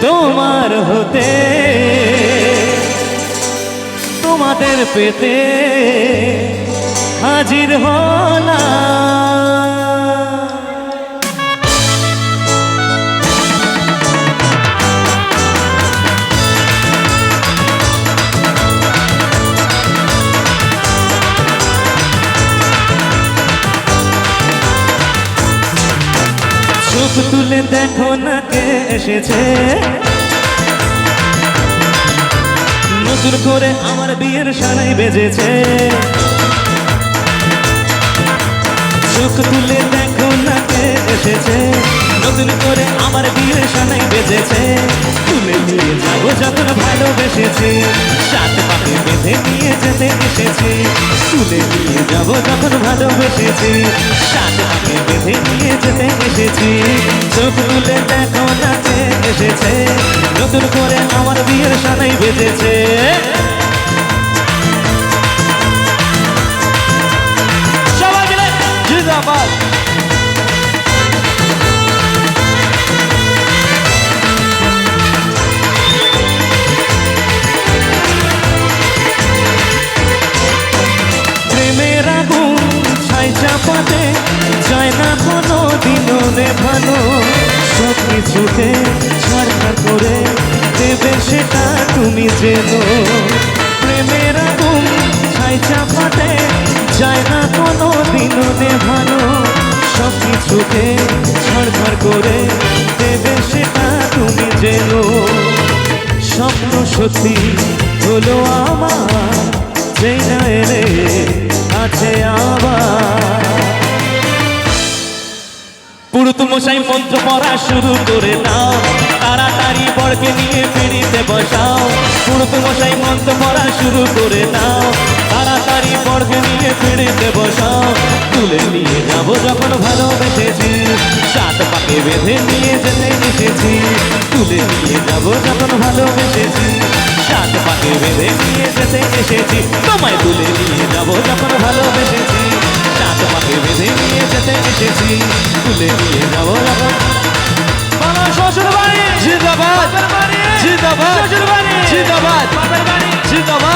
তোমার হতে তোমাদের পেতে হাজির হলাম। চোখ তুলে দেখো না কে এসেছে, নতুন করে আমার বিয়ের সানাই বেজেছে। চোখ তুলে দেখো না কে এসেছে, নতুন করে আমার বিয়ের সানাই বেজেছে। তুলে নিয়ে যাবো যখন ভালোবেসেছি, সাত পাকে বেঁধে নিয়ে যেতে এসেছি। তুলে নিয়ে যাবো যখন ভালোবেসেছি, সাত পাকে বেঁধে নিয়ে যেতে এসেছি। চোখ তুলে দেখো না কে এসেছে, নতুন করে আমার বিয়ের সানাই বেজেছে। সবাই মিলে জিন্দাবাদ। প্রেমের আগুন ছাই চাপাতে যায় না কোনো দিনও নেভানো, সব কিছুকে ছাড়খাড় করে দেবে সেটা তুমি জেনো। প্রেমের আগুন ছাই চাপাতে যায় না কোনো দিনও নেভানো, সব কিছুকে ছাড়খাড় করে দেবে সেটা তুমি জেনো। স্বপ্ন সত্যি হলো আমার, যেই না এলে আছে আবার। পুরুত মশাই মন্ত্র পড়া শুরু করে দাও, তাড়াতাড়ি বরকে নিয়ে পিড়িতে বসাও। পুরুত মশাই মন্ত্র পড়া শুরু করে দাও, তাড়াতাড়ি বরকে নিয়ে পিড়িতে বসাও। তুলে নিয়ে যাবো যখন ভালোবেসেছি, সাত পাকে বেঁধে নিয়ে যেতে এসেছি। তুলে নিয়ে যাবো যখন ভালোবেসেছি, সাত পাকে বেঁধে নিয়ে যেতে এসেছি। তোমায় তুলে নিয়ে যাবো যখন ভালোবেসেছি, সাত পাকে বেঁধে নিয়ে যেতে এসেছি। তুলে নিয়ে যাবো যখন বাবা শ্বশুর বাড়ি জিন্দাবাদ, জিন্দাবাদ শ্বশুর বাড়ি জিন্দাবাদ, জিন্দাবাদ।